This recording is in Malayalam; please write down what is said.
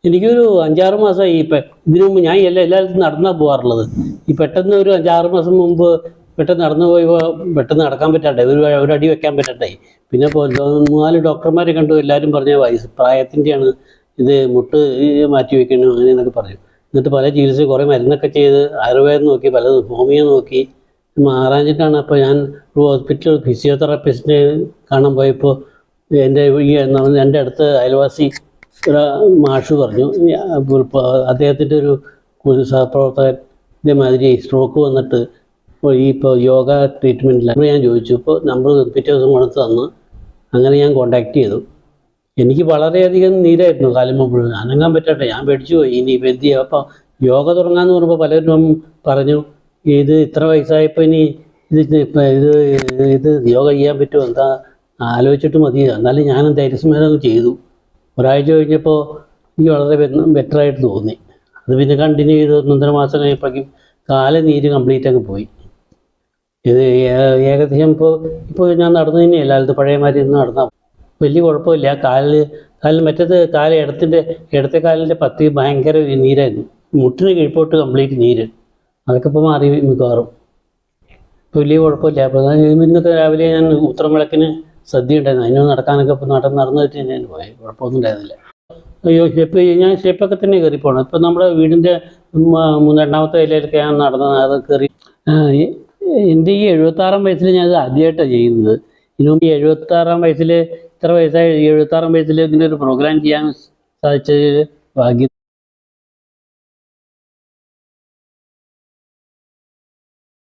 എനിക്കൊരു 5-6 മാസമായി ഇതിനു മുമ്പ് ഞാൻ എല്ലായിടത്തും നടന്നാണ് പോകാറുള്ളത്. ഈ പെട്ടെന്ന് ഒരു 5-6 മാസം മുമ്പ് പെട്ടെന്ന് നടന്നു പോയപ്പോൾ പെട്ടെന്ന് നടക്കാൻ പറ്റാണ്ടേ, ഒരു അടി വെക്കാൻ പറ്റണ്ടേ. പിന്നെ 3-4 ഡോക്ടർമാരെ കണ്ടു. എല്ലാവരും പറഞ്ഞ പ്രായത്തിൻ്റെയാണ്, ഇത് മുട്ട് മാറ്റി വെക്കണം അങ്ങനെ എന്നൊക്കെ പറഞ്ഞു. എന്നിട്ട് പല ചികിത്സ, കുറേ മരുന്നൊക്കെ ചെയ്ത് ആയുർവേദം നോക്കി, പലതും ഹോമിയോ നോക്കി, മാറാഞ്ഞിട്ടാണ്. അപ്പോൾ ഞാൻ ഒരു ഹോസ്പിറ്റലിൽ ഫിസിയോതെറാപ്പിസ്റ്റിനെ കാണാൻ പോയപ്പോൾ എൻ്റെ അടുത്ത് അയൽവാസി ഒരു മാഷ് പറഞ്ഞു, അദ്ദേഹത്തിൻ്റെ ഒരു സഹപ്രവർത്തകൻ ഇതേമാതിരി സ്ട്രോക്ക് വന്നിട്ട് ഇപ്പോൾ യോഗ ട്രീറ്റ്മെൻറ്റിലാണ്. ഞാൻ ചോദിച്ചു, ഇപ്പോൾ നമ്പർ പിറ്റേ ദിവസം കൊടുത്ത് തന്നു. അങ്ങനെ ഞാൻ കോണ്ടാക്ട് ചെയ്തു. എനിക്ക് വളരെയധികം നീരായിരുന്നു കാലും മുഴുവൻ, അനങ്ങാൻ പറ്റട്ടെ. ഞാൻ പേടിച്ചു പോയി, ഇനി ഇപ്പം എന്ത് ചെയ്യാം. അപ്പോൾ യോഗ തുടങ്ങാമെന്ന് പറയുമ്പോൾ പലരും പറഞ്ഞു, ഇത് ഇത്ര വയസ്സായപ്പോൾ ഇനി ഇത് യോഗ ചെയ്യാൻ പറ്റുമോ, എന്താ ആലോചിച്ചിട്ട് മതി. എന്നാലും ഞാനും ധൈര്യസമേതം ചെയ്തു. ഒരാഴ്ച കഴിഞ്ഞപ്പോൾ എനിക്ക് വളരെ ബെറ്ററായിട്ട് തോന്നി. അത് പിന്നെ കണ്ടിന്യൂ ചെയ്ത് 1.5 മാസം കഴിഞ്ഞപ്പോഴേക്കും കാല് നീര് കംപ്ലീറ്റ് അങ്ങ് പോയി. ഇത് ഏകദേശം ഇപ്പോൾ ഞാൻ നടന്നു തന്നെയല്ല, അത് പഴയമാതിരി ഒന്നും നടന്നാൽ വലിയ കുഴപ്പമില്ല. കാലിൽ മറ്റേത് ഇടത്തെ കാലിൻ്റെ പത്തി ഭയങ്കര നീരായിരുന്നു. മുട്ടിന് കീഴ്പോട്ട് കംപ്ലീറ്റ് നീര്. അതൊക്കെ ഇപ്പോൾ മാറി മിക്കവാറും. ഇപ്പോൾ വലിയ കുഴപ്പമില്ല. അപ്പോൾ ഇന്നൊക്കെ രാവിലെ ഞാൻ ഉത്തരം വിളക്കിന് സദ്യ ഉണ്ടായിരുന്നു, അതിനൊന്ന് നടക്കാനൊക്കെ ഇപ്പോൾ നടന്നു വെച്ച് ഞാൻ പോയി, കുഴപ്പമൊന്നും ഉണ്ടായിരുന്നില്ല. അയ്യോ, ഞാൻ സ്റ്റെപ്പൊക്കെ തന്നെ കയറി പോകണം. ഇപ്പം നമ്മുടെ വീടിൻ്റെ 2ാമത്തെ നിലയിലൊക്കെ ഞാൻ അത് കയറി. എൻ്റെ ഈ 76-ാം വയസ്സിൽ ഞാനത് ആദ്യമായിട്ടാണ് ചെയ്യുന്നത്. ഇതിനുമുമ്പ് 76-ാം വയസ്സിൽ, ഇത്ര വയസ്സായി 76-ാം വയസ്സിൽ ഇങ്ങനെ ഒരു പ്രോഗ്രാം ചെയ്യാൻ സാധിച്ചതിൽ ഭാഗ്യം.